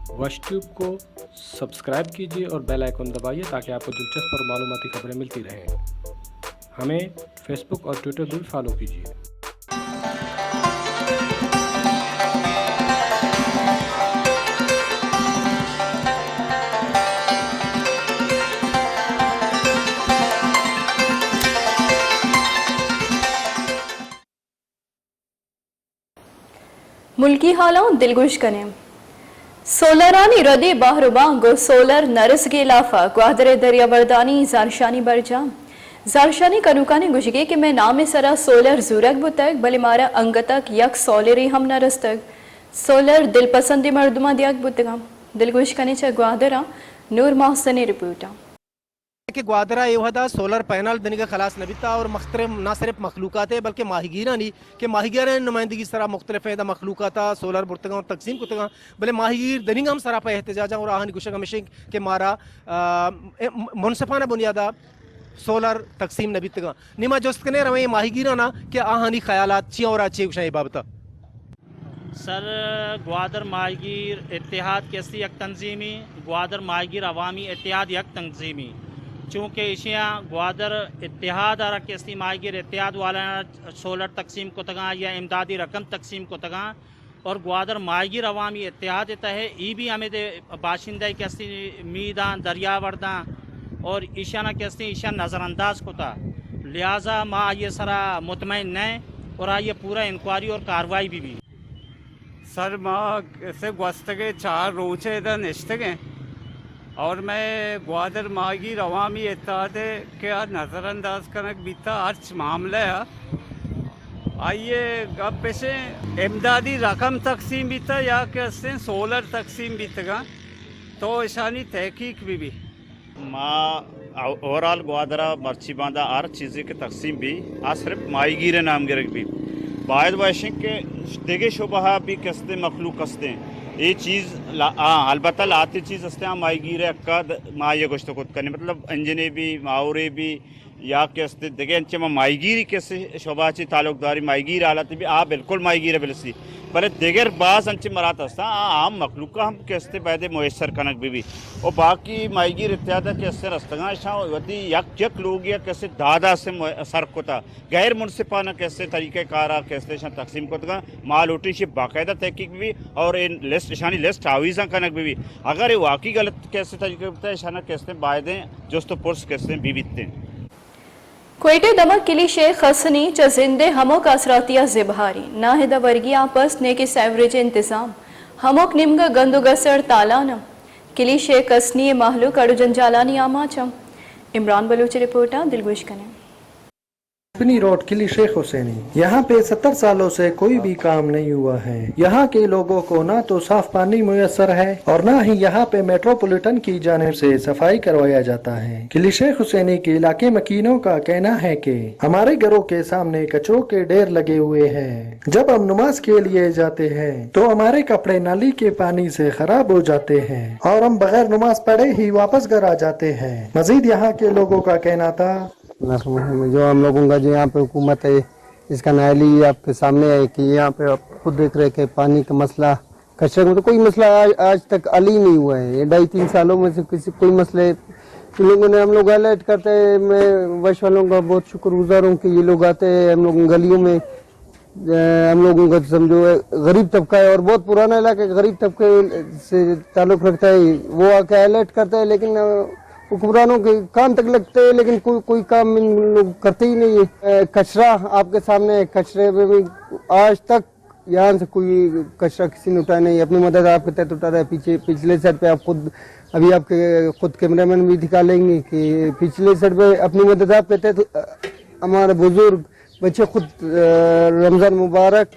वश ट्यूब को सब्सक्राइब कीजिए और बेल आइकन दबाइए ताकि आपको दिलचस्प और मालूमाती खबरें मिलती रहें। हमें फेसबुक और ट्विटर पर भी फॉलो कीजिए। मुल्की हालां दिलगुश कने सोलरानी रदे बाहरुबा गो सोलर नरस के लाफा ग्वादरे दरिया बरदानी जारशानी बरजाम जारशानी कनुकाने गुजगे कि मैं नाम सरा सोलर जुरक बुतक भले मारा अंग तक यक सोलरे हम नरस तक सोलर दिल पसंदी मर्दमा दियक बुतगम दिलगुश कने च ग्वादरा नूर मोहसिन रिपोर्टा कि ग्वादरा एवहदा सोलर पैनल दनिका खलास नबिता और मुख्तलिफ ना सिर्फ मखलूक़ात है बल्कि माहिगीरानी कि माहिगीरान नुमाइंदगी सरा मुख्तलिफ है मखलूक़ात सोलर बुरतगा और तकसीम कुतगा भले माहिगीर दनिगा हम सरा पे एहतजाजा और आहन गुशग हमेशा के मारा मुनसफाना बुनियादा सोलर तकसीम नबितगा निमा जोस्त कने रवे माहिगीराना कि आहनी ख्यालात ची और अच्छे उशाई बाबता सर ग्वादर माहिगीर इत्तेहाद कैसी एक तंजीमी ग्वादर माहिगीर अवामी इत्तेहाद एक तंजीमी चूँकि एशिया ग्वादर इत्तेहाद आरा कैसी माहिगीर इत्तेहाद वाला सोलर तकसीम को तगा या इमदादी रकम तकसीम को तगा और ग्वादर माहिगीर अवामी इत्तेहाद तहे ई भी हमें बाशिंदा कैसी मीदान दरिया वर्दा और ईशाना कैसी ईशा नज़रअंदाज को था लिहाजा माँ ये सरा मुतमईन नए और ये पूरा इंक्वायरी और कार्रवाई भी सर माँ से gwastege 4 रोज़े इधर निश्तगे और मैं ग्वादर माहिगीर अवामी इत्तेहाद के नज़रअंदाज करक बीता अर्च मामला है आइए अब पेशे इमदादी रकम तकसीम बीता या कैसे सोलर तकसीम बीतगा तो ईशानी तहकीक भी माँ ओवरऑल ग्वादरा मर्ची बांधा हर चीज़ की तकसीम भी आ सिर्फ माहिगीर नाम गिरक भी बाद वाशिंग के देगे शुबहा भी कस्ते मखलूक कस्ते ये चीज़ अलबत्ता लाती चीज़ हस्ते माहिगीर अक्का माँ ये गोश्त खुद करने मतलब अंजने भी मावरे भी या कैसे देखे अंचे माहिगीरी कैसे शोभाची ताल्लुकदारी माहिगीर आलत भी बिल्कुल माहिगीर बिलसी भले देगर बास अंचे मरात हस्ता आम मखलूक हम कैसे पैदे मुयसर कनक भी और बाकी माहिगीर इत्यादि कैसे रस्तगा वती यक यक लोग या कैसे दादा से सर्क होता गैर मुनसिफाना कैसे तरीक़े कारा कैसे तकसीम को माल उठी से बाकायदा तहकीक भी और इन लिस्ट शानी लिस्ट आवीज़ा कनक भी अगर ये वाकई गलत कैसे तरीके होता है शाना कैसे बायदें जोस्तो पुरस कैसे बीबीते क्वेटे दमक किली शेख हसनी च जिंदे हमोक असरातिया जिबहारी नाहिदा वर्गी आपस ने के सैवरेज इंतजाम हमोक निम्ग गंदुगसर तालाना किली शेख हसनी महलूक अड़ु जंजालानी आमाचम इमरान बलूची रिपोर्टा दिलगुश कने अपनी रोड किली शेख हुसैनी यहाँ पे 70 सालों से कोई भी काम नहीं हुआ है। यहाँ के लोगों को ना तो साफ पानी मुयसर है और ना ही यहाँ पे मेट्रोपॉलिटन की जानिब से सफाई करवाया जाता है। किली शेख हुसैनी के इलाके मकीनों का कहना है कि हमारे घरों के सामने कचरों के ढेर लगे हुए हैं। जब हम नमाज के लिए जाते हैं तो हमारे कपड़े नाली के पानी से खराब हो जाते हैं और हम बगैर नमाज पढ़े ही वापस घर आ जाते हैं। मजीद यहाँ के लोगों का कहना था जो हम लोगों का जो यहाँ पे हुकूमत है इसका नायली आपके सामने है कि यहाँ पे आप खुद देख रहे कि पानी का मसला कचरे में तो कोई मसला आज तक हल ही नहीं हुआ है। ये 2.5-3 सालों में से किसी कोई मसले लोगों ने हम लोग अलर्ट करते हैं। मैं वश वालों का बहुत शुक्रगुजार हूँ कि ये लोग आते हैं हम लोग गलियों में हम लोगों का समझो गरीब तबका है और बहुत पुराना इलाका गरीब तबके से ताल्लुक़ रखता है वो आके अलर्ट करता है लेकिन हुक्मरानों के काम तक लगते हैं लेकिन कोई काम इन लोग करते ही नहीं है। कचरा आपके सामने कचरे में भी आज तक यहाँ से कोई कचरा किसी ने उठाया नहीं। अपनी मदद आपके तहत उठा रहा है। पिछले साइड पे आप खुद अभी आपके खुद कैमरामैन भी दिखा लेंगे कि पिछले साइड पे अपनी मदद आपके तहत हमारे बुजुर्ग बच्चे खुद रमज़ान मुबारक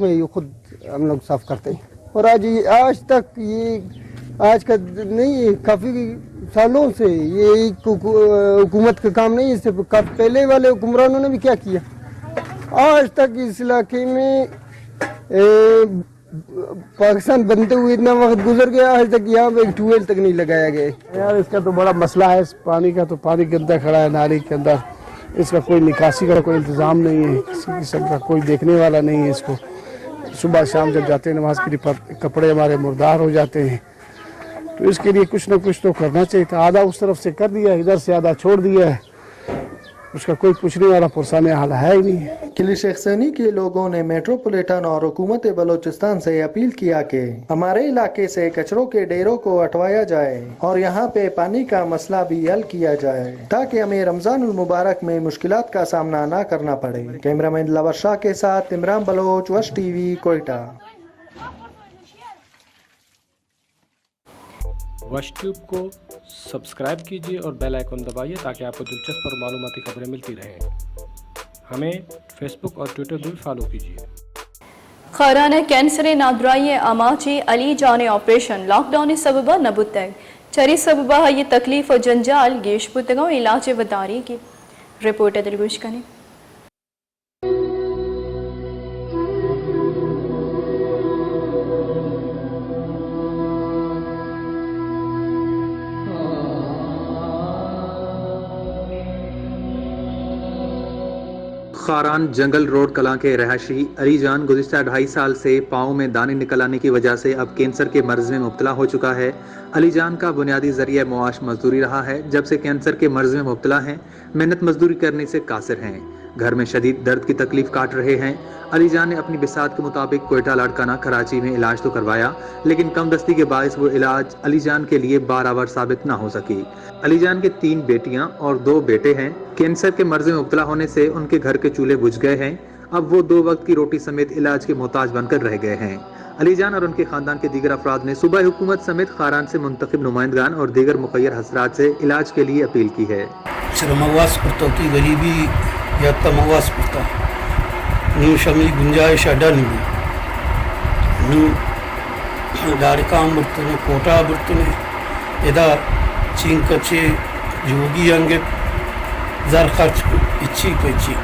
में ये खुद हम लोग साफ करते हैं और आज तक ये आज का नहीं काफ़ी सालों से ये हुकूमत का काम नहीं। इससे पहले वाले हुक्मरानों ने भी क्या किया आज तक इस इलाके में पाकिस्तान बनते हुए इतना वक्त गुजर गया आज तक यहाँ पे एक ट्यूबवेल तक नहीं लगाया गया। यार इसका तो बड़ा मसला है पानी का। तो पानी के अंदर खड़ा है नाली के अंदर इसका कोई निकासी का कोई इंतज़ाम नहीं है। किसी किस्म का कोई देखने वाला नहीं है इसको। सुबह शाम जब जाते हैं नमाज के लिए कपड़े हमारे मुर्दार हो जाते हैं। तो इसके लिए कुछ ना कुछ तो करना चाहिए था। आधा उस तरफ से कर दिया, इधर से आधा छोड़ दिया है, उसका कोई पूछने वाला पुरसाने हाल है ही नहीं। किली शेख सैनी के लोगों ने मेट्रोपॉलिटन और हुकूमत बलोचिस्तान से अपील किया कि हमारे इलाके से कचरों के ढेरों को हटवाया जाए और यहाँ पे पानी का मसला भी हल किया जाए ताकि हमें रमजान उल मुबारक में मुश्किलात का सामना न करना पड़े। कैमरामैन लवर शाह के साथ इमरान बलोच, वश टीवी, कोयटा। वश ट्यूब को सब्सक्राइब कीजिए और बेल आइकन दबाइए ताकि आपको दिलचस्प और मालूमाती खबरें मिलती रहें। हमें फेसबुक और ट्विटर भी फॉलो कीजिए। खराना कैंसर नादराई अमाची अली जाने ऑपरेशन लॉकडाउन सबबा नबुतग चरी सबबा ये तकलीफ और जंजाल गेश बुतगो इलाज वदारी की रिपोर्ट दिलगुश कने। खारान जंगल रोड कलां के रहायशी अली जान गुज़िश्ता 2.5 साल से पाँव में दाने निकल आने की वजह से अब कैंसर के मर्ज में मुब्तला हो चुका है। अली जान का बुनियादी जरिया मुआश मजदूरी रहा है। जब से कैंसर के मर्ज में मुब्तला हैं, मेहनत मजदूरी करने से कासिर हैं। घर में शदीद दर्द की तकलीफ काट रहे हैं। अली जान ने अपनी बिसात के मुताबिक कोयटा, लाड़काना, कराची में इलाज तो करवाया, लेकिन कम दस्ती के बायस वो इलाज अली जान के लिए बारावर साबित ना हो सकी। अली जान के 3 बेटियां और 2 बेटे हैं। कैंसर के मर्ज में मुब्तला होने से उनके घर के चूल्हे बुझ गए हैं। अब वो 2 वक्त की रोटी समेत इलाज के मोहताज बनकर रह गए हैं। अली जान और उनके खानदान के दीगर अफराद ने सूबाई हुकूमत समेत खारान से मुंतखब नुमाइंदगान और दीगर मुखय्यर हजरात से इलाज के लिए अपील की है। गरीबी या तमवास करता न्यू शमी गुंजाइश अड्डा नहीं न्यू दारिकाम बर्तने कोटा बर्तने एदा चीन कच्चे जोगी अंगे जर खर्च इच्छी कच्ची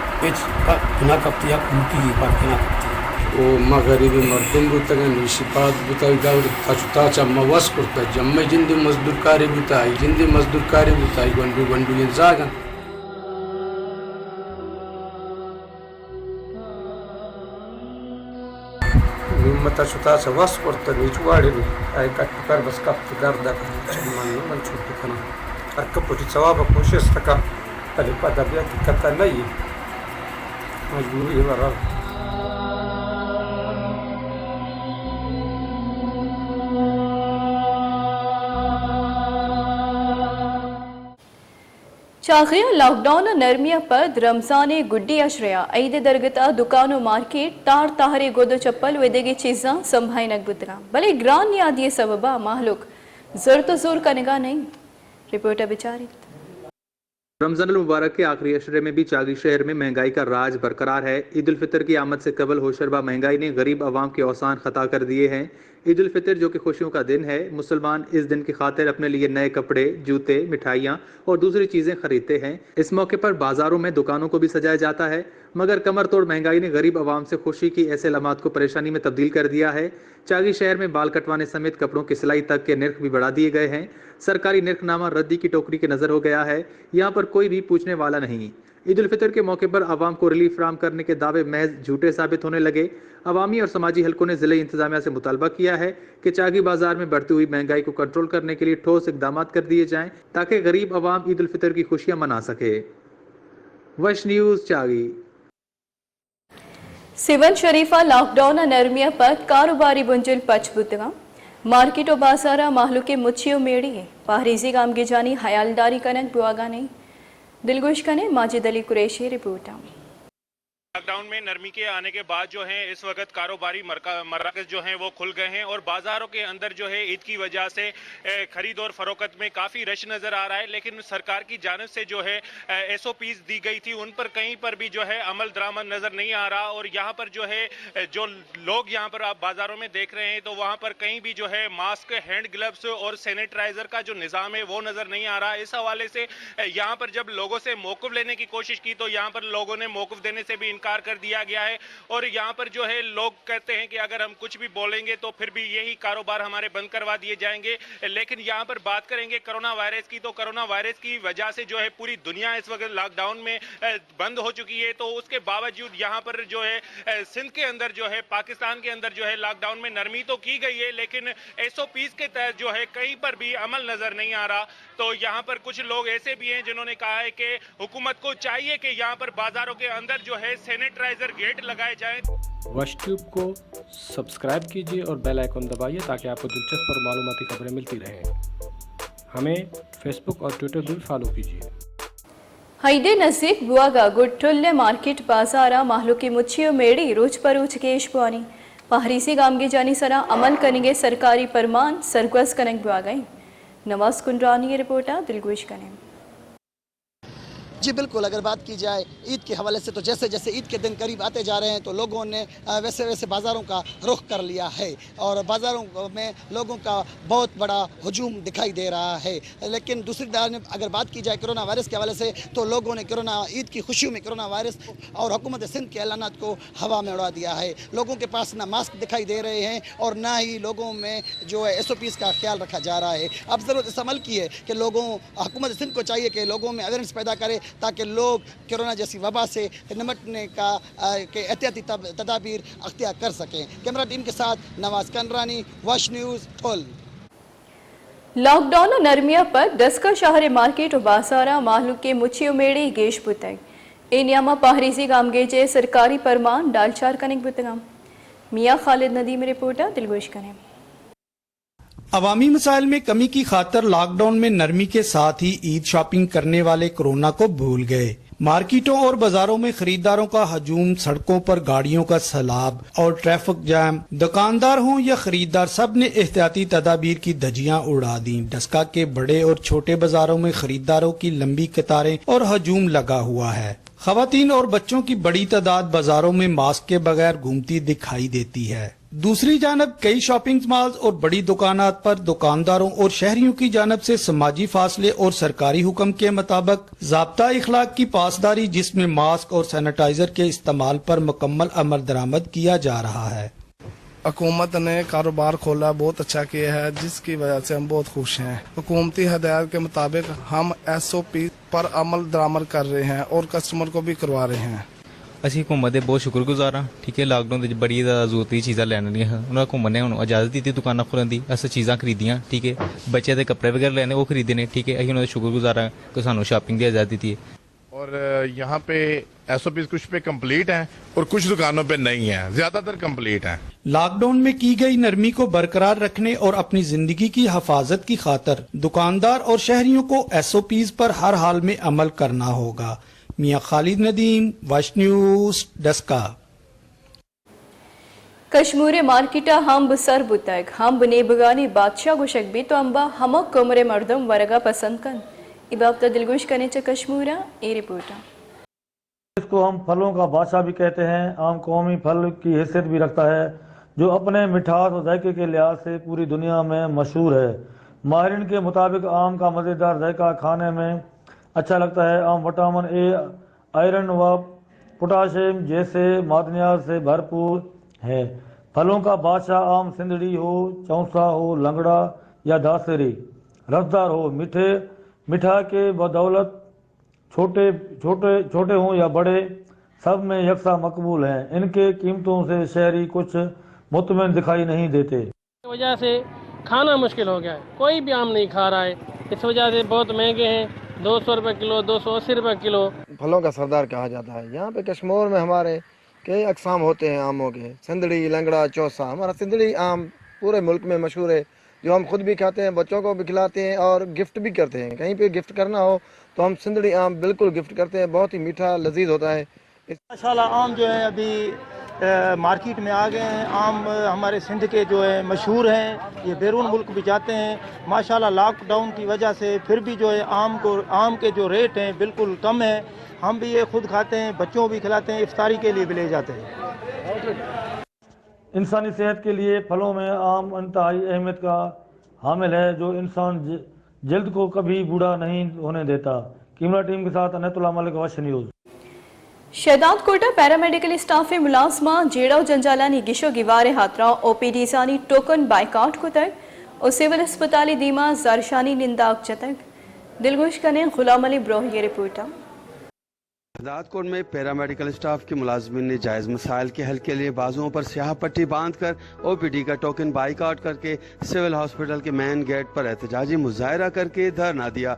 ना कपती या कुंती पार्टी ना कपती ओ मगरिबी मर्दम बुतगा निशिपात बुताई दाउर तचुता चम्मा वास करता जम्मे जिंदी मजदूर कारी बुताई गंडू गंडू ये जागा मता सुता से वास करता निचवाड़े में आई कट बस कप गर्दा मन छुट्टी करना अक्कपुटी सवाब कोशिश तक अरे पता भी करता नहीं मजबूरी है बरा चाखिया लॉकडाउन नरमिया पर रमजान गुड्डी अशरिया ऐदे दरगता दुकानों मार्केट तार ताहरे गोदो चप्पल वेदेगी चीज़ा संभाई नक बुतरा भले ग्रान याद ये सबबा माहलुक जोर तो जोर का निगाह नहीं। रिपोर्टर बेचारी। रमजान मुबारक के आखिरी अशरे में भी चागी शहर में महंगाई का राज बरकरार है। ईद उल फितर की आमद से कबल होशरबा महंगाई ने गरीब अवाम के औसान खता कर दिए हैं। ईद उल फितर जो कि खुशियों का दिन है, मुसलमान इस दिन की खातिर अपने लिए नए कपड़े, जूते, मिठाइयाँ और दूसरी चीज़ें खरीदते हैं। इस मौके पर बाजारों में दुकानों को भी सजाया जाता है, मगर कमर तोड़ महंगाई ने गरीब अवाम से खुशी की ऐसे लम्हात को परेशानी में तब्दील कर दिया है। चागी शहर में बाल कटवाने समेत कपड़ों की सिलाई तक के निर्ख भी बढ़ा दिए गए हैं। सरकारी निर्खनामा रद्दी की टोकरी के नजर हो गया है। यहाँ पर कोई भी पूछने वाला नहीं। ईद उल फितर के मौके पर आवाम को रिलीफ फराहम करने के दावे महज झूठे साबित होने लगे। अवामी और समाजी हलकों ने जिले इंतजामिया से मुतालबा किया है कि चागी बाजार में बढ़ती हुई महंगाई को कंट्रोल करने के लिए ठोस इकदाम कर दिए जाएं ताकि गरीब अवाम ईद उल फितर की खुशियां मना सके। वश न्यूज़ चागी। सिवन शरीफा लॉकडाउन नरमिया पर कारोबारी बुंजल पचबुतगा मार्केट और बाजारा माहलू के मुच्छियों मेड़ी पाहरीजी गाम की जानी हयालदारी कनक बुआगा नहीं दिलगुश कने माजिद अली कुरैशी रिपोर्ट। लॉकडाउन में नरमी के आने के बाद जो है इस वक्त कारोबारी मराकज़ जो हैं वो खुल गए हैं और बाज़ारों के अंदर जो है ईद की वजह से ख़रीद और फ़रोख्त में काफ़ी रश नज़र आ रहा है। लेकिन सरकार की जानिब से जो है SOPs दी गई थी उन पर कहीं पर भी जो है अमल दरामद नज़र नहीं आ रहा। और यहाँ पर जो है जो लोग यहाँ पर आप बाज़ारों में देख रहे हैं तो वहाँ पर कहीं भी जो है मास्क, हैंड ग्लव्स और सैनिटाइज़र का जो निज़ाम है वो नज़र नहीं आ रहा। इस हवाले से यहाँ पर जब लोगों से मौक़िफ़ लेने की कोशिश की तो यहाँ पर लोगों ने मौक़िफ़ देने से भी बेकार कर दिया गया है। और यहाँ पर जो है लोग कहते हैं कि अगर हम कुछ भी बोलेंगे तो फिर भी यही कारोबार हमारे बंद करवा दिए जाएंगे। लेकिन यहाँ पर बात करेंगे कोरोना वायरस की, तो कोरोना वायरस की वजह से जो है पूरी दुनिया इस वक्त लॉकडाउन में बंद हो चुकी है। तो उसके बावजूद यहाँ पर जो है सिंध के अंदर जो है, पाकिस्तान के अंदर जो है लॉकडाउन में नरमी तो की गई है, लेकिन SOPs के तहत जो है कहीं पर भी अमल नजर नहीं आ रहा। तो यहाँ पर कुछ लोग ऐसे भी हैं जिन्होंने कहा है कि हुकूमत को चाहिए कि यहाँ पर बाजारों के अंदर जो है सैनिटाइजर गेट लगाए जाएं। वश ट्यूब को सब्सक्राइब कीजिए और बेल आइकन दबाइए ताकि आपको दिलचस्प और मालूमाती खबरें मिलती रहें। हमें फेसबुक और ट्विटर भी फॉलो कीजिए। ಹೈದೆ ನಸೀಬ್ ಬುವಾಗ ಗುಟ್ಟುಲ್ಲೆ ಮಾರ್ಕೆಟ್ ಬಾಜಾರ ಮಾಹಲುकी मुच्छियों मेड़ी रोज पर रोज केश बुआनी पहरीसी गामगे जानी सरा अमल करेंगे सरकारी फरमान सरगोश कनक बुआ गई। नवाज कुंडरानी की रिपोर्ट दिलगोश कने। जी बिल्कुल, अगर बात की जाए ईद के हवाले से तो जैसे जैसे ईद के दिन करीब आते जा रहे हैं तो लोगों ने वैसे वैसे बाज़ारों का रुख कर लिया है और बाज़ारों में लोगों का बहुत बड़ा हजूम दिखाई दे रहा है। लेकिन दूसरी तरफ अगर बात की जाए कोरोना वायरस के हवाले से तो लोगों ने कोरोना ईद की खुशियों में कोरोना वायरस और हुकूमत सिंध के ऐलानात को हवा में उड़ा दिया है। लोगों के पास ना मास्क दिखाई दे रहे हैं और ना ही लोगों में जो है SOPs का ख्याल रखा जा रहा है। अब ज़रूरत इस अमल की है कि लोगों हुकूमत सिंध को चाहिए कि लोगों में अवेयरनेस पैदा करे ताकि लोग कोरोना जैसी वबा से निपटने का के एहतियाती तदाबीर अख्तियार कर सकें। कैमरा टीम के साथ नवाज कंडरानी, वश न्यूज़, ठुल। लॉकडाउन और नरमिया पर 10 का शहर मार्केट और बाजारा माहलू के मुच्छियों मेड़ी गेश बुतग एनियामा पहरीसी गामगेजे सरकारी परमान डालचार कनिक बुतगाम। मियाँ खालिद नदीम रिपोर्टर दिलगोश करें। अवामी मसाइल में कमी की खातर लॉकडाउन में नरमी के साथ ही ईद शॉपिंग करने वाले कोरोना को भूल गए। मार्केटों और बाजारों में खरीदारों का हजूम, सड़कों पर गाड़ियों का सैलाब और ट्रैफिक जैम, दुकानदार हों या खरीदार सब ने एहतियाती तदाबीर की धज्जियां उड़ा दी। डस्का के बड़े और छोटे बाजारों में खरीदारों की लंबी कतारें और हजूम लगा हुआ है। खवातीन और बच्चों की बड़ी तादाद बाजारों में मास्क के बगैर घूमती दिखाई देती है। दूसरी जानब कई शॉपिंग मॉल्स और बड़ी दुकानात पर दुकानदारों और शहरियों की जानब से समाजी फासले और सरकारी हुक्म के मुताबिक ज़ाब्ता इखलाक की पासदारी जिसमें मास्क और सैनिटाइजर के इस्तेमाल पर मुकम्मल अमल दरामद किया जा रहा है। हुकूमत ने कारोबार खोला, बहुत अच्छा किया है, जिसकी वजह से हम बहुत खुश हैं। हुकूमती हदायत के मुताबिक हम SOP पर अमल दरामद कर रहे हैं और कस्टमर को भी करवा रहे हैं। ਅਸੀਂ ਹੁਕੂਮਤ ਦੇ ਬਹੁਤ ਸ਼ੁਕਰਗੁਜ਼ਾਰ ਹਾਂ। ਠੀਕ ਹੈ, ਲਾਕਡਾਊਨ ਦੇ ਵਿੱਚ ਬੜੀ ਜ਼ਿਆਦਾ ਜ਼ਰੂਰਤ ਦੀ ਚੀਜ਼ਾਂ ਲੈਣ ਦੀਆਂ ਹਨ। ਉਹਨਾਂ ਹੁਕੂਮਤ ਨੇ ਹੁਣ ਇਜਾਜ਼ਤ ਦਿੱਤੀ ਦੁਕਾਨਾਂ ਖੋਲ੍ਹਣ ਦੀ, ਅਸੀਂ ਚੀਜ਼ਾਂ ਖਰੀਦੀਆਂ। ਠੀਕ ਹੈ, ਬੱਚਿਆਂ ਦੇ ਕੱਪੜੇ ਵਗੈरह ਲੈਣੇ ਉਹ ਖਰੀਦੇ ਨੇ। ਠੀਕ ਹੈ, ਅਸੀਂ ਉਹਨਾਂ ਦਾ ਸ਼ੁਕਰਗੁਜ਼ਾਰ ਹਾਂ ਕਿ ਸਾਨੂੰ ਸ਼ਾਪਿੰਗ ਦੀ ਇਜਾਜ਼ਤ ਦਿੱਤੀ है। और यहाँ पे SOPs कुछ पे कंप्लीट हैं और कुछ दुकानों पे नहीं है, ज्यादातर कंप्लीट हैं। लॉकडाउन में की गई नरमी को बरकरार रखने और अपनी जिंदगी की हिफाजत की खातर दुकानदार और शहरियों को SOPs पर हर हाल में अमल करना होगा। मियाँ खालिद नदीम, वश न्यूज़, डस्का। कश्मीर मार्केटा हम बसर बुतग हम बने बगानी बादशाह गुशक भी तो अम्बा हमक कोमरे मर्दम वरगा पसंद कन इबाबता दिलगोश करने च कश्मीरा ए रिपोर्टा। इसको हम फलों का बादशाह भी कहते हैं। आम कौमी फल की हैसियत भी रखता है जो अपने मिठास और जायके के लिहाज से पूरी दुनिया में मशहूर है। माहिरीन के मुताबिक आम का मज़ेदार जायका खाने में अच्छा लगता है। आम विटामिन A, आयरन व पोटाशियम जैसे मादनियात से भरपूर है। फलों का बादशाह आम सिंदड़ी हो, चौसा हो, लंगड़ा या दासरी, रसदार हो, मिठा के बदौलत छोटे हों या बड़े, सब में यकसा मकबूल हैं। इनके कीमतों से शहरी कुछ मुतमईन दिखाई नहीं देते। इस वजह से खाना मुश्किल हो गया है, कोई भी आम नहीं खा रहा है। इस वजह से बहुत महंगे हैं, 200 रुपये किलो, 280 रुपये किलो। फलों का सरदार कहा जाता है। यहाँ पे कश्मीर में हमारे कई अकसाम होते हैं आमों के, सिंदड़ी, लंगड़ा, चौसा। हमारा सिंदड़ी आम पूरे मुल्क में मशहूर है, जो हम खुद भी खाते हैं, बच्चों को भी खिलाते हैं और गिफ्ट भी करते हैं। कहीं पे गिफ्ट करना हो तो हम सिंदड़ी आम बिल्कुल गिफ्ट करते हैं, बहुत ही मीठा लजीज होता है। माशाल्लाह आम जो है अभी मार्केट में आ गए हैं। आम हमारे सिंध के जो है मशहूर हैं, ये बैरून मुल्क भी जाते हैं। माशाल्लाह लॉकडाउन की वजह से फिर भी जो है आम के जो रेट हैं बिल्कुल कम है। हम भी ये खुद खाते हैं, बच्चों भी खिलाते हैं, इफ्तारी के लिए भी ले जाते हैं। इंसानी सेहत के लिए फलों में आम इंतहाई अहमियत का हामिल है, जो इंसान जल्द को कभी बूढ़ा नहीं होने देता। कैमरा टीम के साथ अनतुल्लाह मलिक, वश news. Shahdadkot paramedical staff ملازمہ جیڑو جنجالانی گشو گوارے ہاترا او پی ڈی سانی ٹوکن بائیکاٹ کو تک اور سول اسپتالی دیما زارشانی ننداک چتک دلگوش کنے غلام علی بروہ یہ رپورٹ ہے۔ شہداد کوٹ میں پیرامیڈیکل سٹاف کے ملازمین نے جائز مسائل کے حل کے لیے بازوؤں پر سیاہ پٹی باندھ کر او پی ڈی کا ٹوکن بائیکاٹ کر کے سول ہاسپٹل کے مین گیٹ پر احتجاجی مظاہرہ کر کے دھرنا دیا۔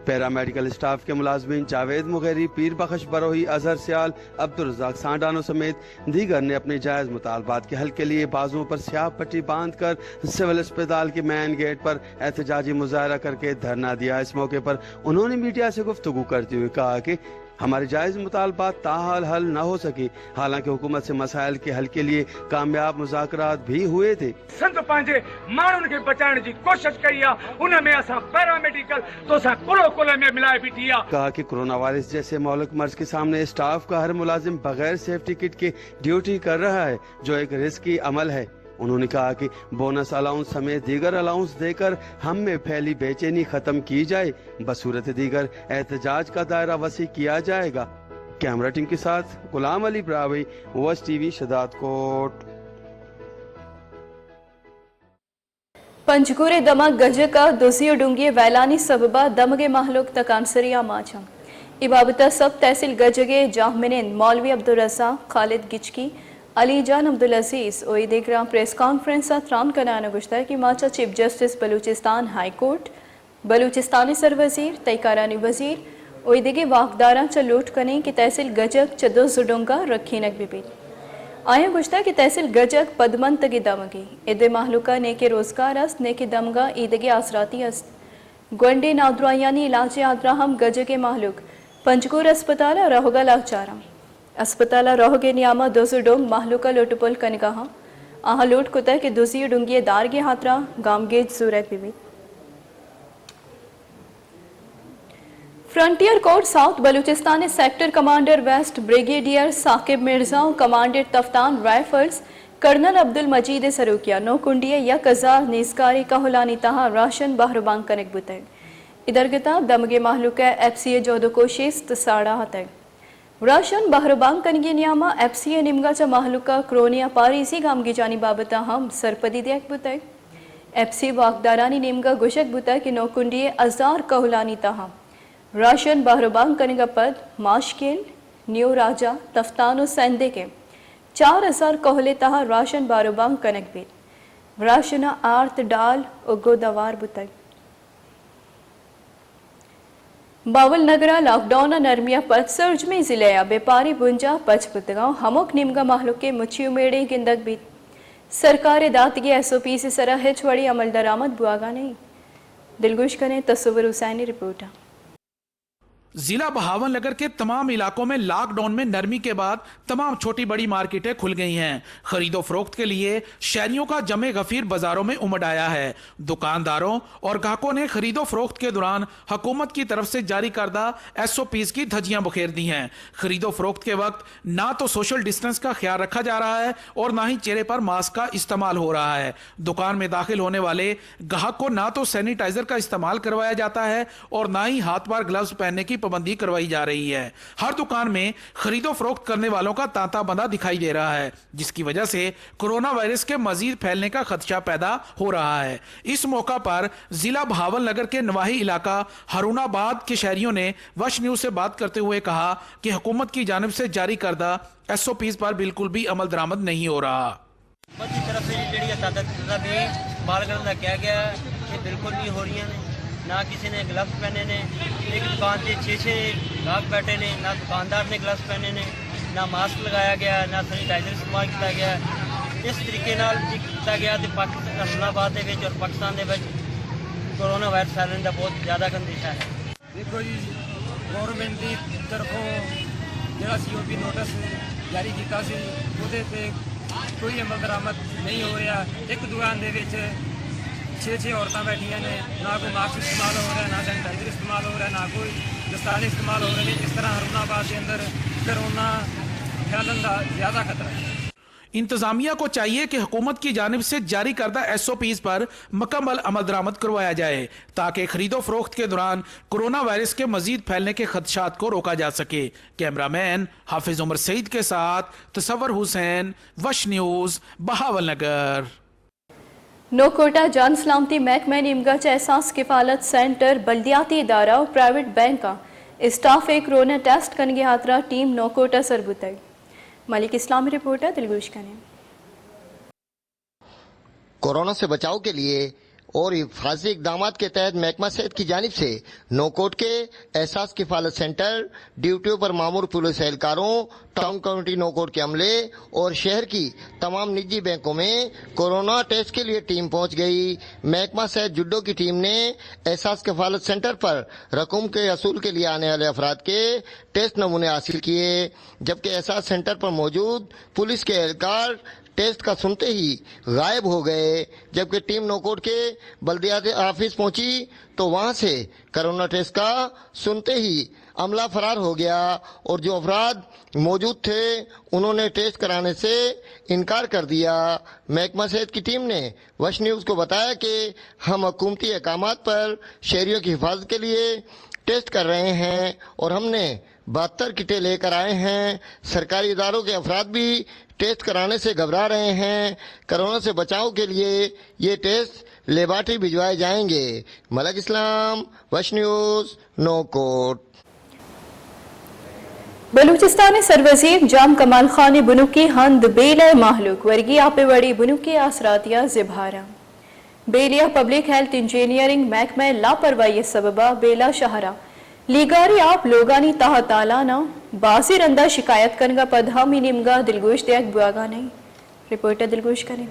پیرامیڈیکل سٹاف کے ملازمین جاوید مغیری، پیر بخش بروہی، اظہر سیال، عبدالرزاق سانڈانو سمیت دیگر نے اپنے جائز مطالبات کے حل کے لیے بازوؤں پر سیاہ پٹی باندھ کر سول اسپتال کے مین گیٹ پر احتجاجی مظاہرہ کر کے دھرنا دیا۔ اس موقع پر انہوں نے میڈیا سے گفتگو کرتے ہوئے کہا کہ ہمارے جائز مطالبات تاحال حل نہ ہو سکے، حالانکہ حکومت سے مسائل کے حل کے لیے کامیاب مذاکرات بھی ہوئے تھے۔ سندھ پانجے مانن کے بچائن جی کوشش کئی ہے، ان میں اسا پیرامیڈیکل تو اسا کلو کلو میں ملائے بیٹھی ہے۔ کہا کہ کرونا وائرس جیسے مہلک مرض کے سامنے اسٹاف کا ہر ملازم بغیر سیفٹی کٹ کے ڈیوٹی کر رہا ہے، جو ایک رسکی عمل ہے۔ انہوں نے کہا کہ بونس الاؤنس سمیت دیگر الاؤنس دے کر ہم میں پھیلی بے چینی ختم کی جائے، بصورت دیگر احتجاج کا دائرہ وسیع کیا جائے گا۔ کیمرہ ٹیم کے ساتھ غلام علی Brahui, waste T V, Shahdad کوٹ۔ پنجگورے دمک گج کا دوسیو ڈونگی ویلانی سببہ دمگے محلوق تکانسریا ماچا ابابتہ سب تحصیل گجگے جاہمنین مولوی عبدالرزاق خالد گچکی علی جان عبدالعزیز اور دیگرام پریس کانفرنس تران کنانا گشتہ کی ماچا chief justice Balochistan high court بلوچستانی سر وزیر تیکارانی وزیر اور دیگے واقداراں چا لوٹ کنے کی تحصیل گجک چدو زڈونگا رکھینک بھی بیت آیا گشتہ کی تحصیل گجک پدمن تگی دمگی ادے محلوکہ نیک روزگار است نیک دمگا ایدگی آسراتی است گونڈے نادرائیانی علاج آدرا ہم گجگے محلوک پنجگور اسپتالا رہوگا لاکچارا اسپتالا رہوگے نیاما دوزو ڈونگ محلوکہ لوٹپل کنگاہا آہا لوٹ کتا کہ دوزی ڈونگی دارگی ہاترا گامگیج زورک بھی بیت frontier corps south Balochistan sector commander west brigadier Saqib Mirza اور commander Taftan rifles colonel Abdul Majeed سروکیا نو کنڈیے یا کزار نیزکاری کہولانی تہا راشن بہربان کنک بتگ ادھر گتا دمگے محلوکہ ایف سی اے جودو کوشیست ساڑا ہتگ راشن بہربان کنگی نیاما ایف سی اے نمگا چا محلوکہ کرونیا پاریسی گامگی جانی بابتا ہم سرپدی دیکھ بتگ ایف سی واقدارانی نمگا گوشک بتا کہ نو کنڈیے ازار کہولانی تہا راشن بہربان کنگا پد ماشکل نیو راجہ تفتان و سندے کے 4000 کہلے تہا راشن بہربان کنک بیت راشنہ آرت ڈال اگو دوار بتگ باول نگرہ لاک ڈاؤن نرمیہ پد سرج میں ضلع بیپاری بنجا پچ بتگاؤں ہموک نمگا محلوکے مچھیو میڑے گندگ بیت سرکار داتگی ایس او پی سے سرہ ہچوڑی عمل درآمد بواگا نہیں دلگوش کنے تصور حسینی رپورٹ ہے۔ ضلع بہاول نگر کے تمام علاقوں میں لاک ڈاؤن میں نرمی کے بعد تمام چھوٹی بڑی مارکیٹیں کھل گئی ہیں۔ خرید و فروخت کے لیے شہریوں کا جمع غفیر بازاروں میں امڈ آیا ہے۔ دکانداروں اور گاہکوں نے خرید و فروخت کے دوران حکومت کی طرف سے جاری کردہ ایس او پیز کی دھجیاں بکھیر دی ہیں۔ خرید و فروخت کے وقت نہ تو سوشل ڈسٹنس کا خیال رکھا جا رہا ہے اور نہ ہی چہرے پر ماسک کا استعمال ہو رہا ہے۔ دکان میں داخل ہونے والے گاہک کو نہ تو سینیٹائزر کا استعمال کروایا جاتا ہے اور نہ ہی ہاتھ پار گلوز پہننے کی پابندی کروائی جا رہی ہے۔ ہر دکان میں خرید و فروخت کرنے والوں کا تانتا بندہ دکھائی دے رہا ہے، جس کی وجہ سے کورونا وائرس کے مزید پھیلنے کا خدشہ پیدا ہو رہا ہے۔ اس موقع پر ضلع بہاول نگر کے نواحی علاقہ ہرون آباد کے شہریوں نے وش نیوز سے بات کرتے ہوئے کہا کہ حکومت کی جانب سے جاری کردہ ایس او پیز پر بالکل بھی عمل درآمد نہیں ہو رہا۔ حکومت کی طرف سے جڑی بال کرنے کا کیا گیا ہے کہ بالکل نہیں ہو رہی ہیں، نہ کسی نے گلفز پہنے نے، ایک دکان سے 6 گاہک بیٹھے نے، نہ دکاندار نے گلفز پہنے نے، نہ ماسک لگایا گیا، نہ سینیٹائزر استعمال کیا گیا۔ اس طریقے نال کیا گیا کہ ہرون آباد اور پاکستان کے کورونا وائرس پھیلنے کا بہت زیادہ خدشہ ہے۔ دیکھو جی گورنمنٹ کی طرفوں جہاں سی او پی نوٹس جاری کیا سی وہ کوئی عمل درآمد نہیں ہو رہا۔ ایک دکان کے 6 عورتیں بیٹھیاں نے، نہ کوئی ماسک استعمال ہو رہا ہے، نہ سینیٹائزر استعمال ہو رہا ہے، نہ کوئی دستانے استعمال ہو رہے ہیں۔ اس طرح ہرون آباد کے اندر کرونا پھیلن کا زیادہ خطرہ ہے۔ इंतजामिया को चाहिए कि हुकूमत की जानिब से जारी करदा SOPs पर मुकम्मल अमल दरामद करवाया जाए ताकि खरीदो फरोख्त के दौरान कोरोना वायरस के मजीद फैलने के खदशात को रोका जा सके। कैमरामैन हाफिज उमर सईद के साथ तसव्वुर हुसैन, वश न्यूज़, बहावलनगर। नो कोटा जान सलामती महकमा निमगंज एहसास किफालत सेंटर बल्दियाती इदारा और प्राइवेट बैंक का स्टाफ एक कोरोना टेस्ट करने की हाथरा टीम नो कोटा सरबुतई। मलिक इस्लामी रिपोर्टर दिलगुश करें। कोरोना से बचाव के लिए और हिफाजती इकदाम के तहत महकमा सेहत की जानिब से नोकोट के एहसास किफालत सेंटर, ड्यूटियों पर मामूर पुलिस एहलकारों, टाउन कमेटी नोकोट के अमले और शहर की तमाम निजी बैंकों में कोरोना टेस्ट के लिए टीम पहुंच गई। महकमा सेहत जुड्डो की टीम ने एहसास किफालत सेंटर पर रकूम के असूल के लिए आने वाले अफराद के टेस्ट नमूने हासिल किए, जबकि एहसास सेंटर पर मौजूद पुलिस के एहलकार टेस्ट का सुनते ही गायब हो गए। जबकि टीम नोकोट के बल्दियाती ऑफिस पहुंची तो वहां से कोरोना टेस्ट का सुनते ही अमला फरार हो गया और जो अफराद मौजूद थे उन्होंने टेस्ट कराने से इनकार कर दिया। महकमा सेहत की टीम ने वश न्यूज़ को बताया कि हम हुकूमती अहकामात पर शहरियों की हिफाजत के लिए टेस्ट कर रहे हैं और हमने 72 किटें लेकर आए हैं। सरकारी इदारों के अफराद भी टेस्ट कराने से घबरा रहे हैं। कोरोना से बचाव के लिए ये टेस्ट लेबार्टरी भिजवाए जाएंगे। मलिक इस्लाम, वश न्यूज़, नोकोट। बलूचिस्तान सरवजीर जाम कमाल खान बुनुकी हंद बेला महलूक वर्गी आपे बड़ी बुनुकी आसरातिया जिभारा बेलिया पब्लिक हेल्थ इंजीनियरिंग महकमा लापरवाही सबबा बेला शहरा लीगारी आप लोगानी ताह तालाना बाजी रंदा शिकायत करने का पधा मी निमगा दिलगोश देख बुआगा नहीं। रिपोर्टर दिलगोश करें।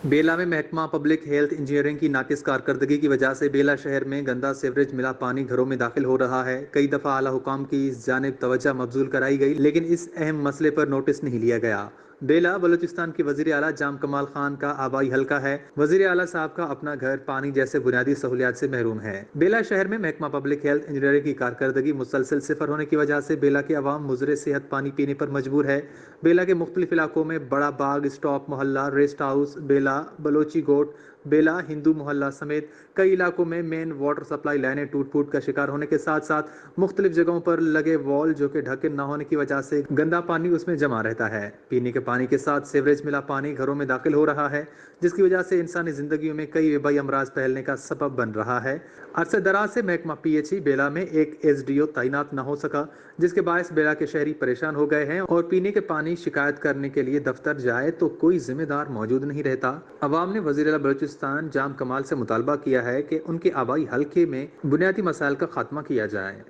बेला में महकमा पब्लिक हेल्थ इंजीनियरिंग की नाकिस कारकर्दगी की वजह से बेला शहर में गंदा सीवरेज मिला पानी घरों में दाखिल हो रहा है। कई दफा आला हुकाम की इस जानिब तवज्जो मबजूल कराई गई लेकिन इस अहम मसले पर नोटिस नहीं लिया गया। बेला बलूचिस्तान के वजीर आला जाम कमाल खान का आबाई हल्का है। वजीर आला साहब का अपना घर पानी जैसे बुनियादी सहूलियात से महरूम है। बेला शहर में महकमा पब्लिक हेल्थ इंजीनियरिंग की कारकर्दगी मुसलसल सिफर होने की वजह से बेला के अवाम मुजरे सेहत पानी पीने पर मजबूर है। बेला के मुख्तलिफ इलाकों में बड़ा बाग, स्टॉप मोहल्ला, रेस्ट हाउस, बेला, बलोची गोट, बेला, हिंदू मोहल्ला समेत कई इलाकों में मेन वाटर सप्लाई लाइनें टूट फूट का शिकार होने के साथ साथ मुख्तलिफ जगहों पर लगे वॉल जो कि ढके न होने की वजह से गंदा पानी उसमें जमा रहता है। पीने के पानी के साथ सीवरेज मिला पानी घरों में दाखिल हो रहा है जिसकी वजह से इंसानी जिंदगी में कई वबाई अमराज फैलने का सबब बन रहा है। अरसे दराज से महकमा PHE बेला में एक SDO तैनात न हो सका जिसके बायस बेला के शहरी परेशान हो गए हैं और पीने के पानी शिकायत करने के लिए दफ्तर जाए तो कोई जिम्मेदार मौजूद नहीं रहता। अवाम ने वज़ीर आला बलूचिस्तान जाम कमाल से मुतालबा किया है कि उनके आबाई हल्के में बुनियादी मसाइल का खात्मा किया जाए।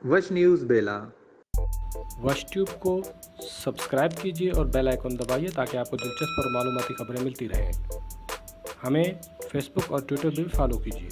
वश न्यूज़ बेला। वश ट्यूब को सब्सक्राइब कीजिए और बेल आइकन दबाइए ताकि आपको दिलचस्प और मालूमाती खबरें मिलती रहें। हमें फेसबुक और ट्विटर भी फॉलो कीजिए।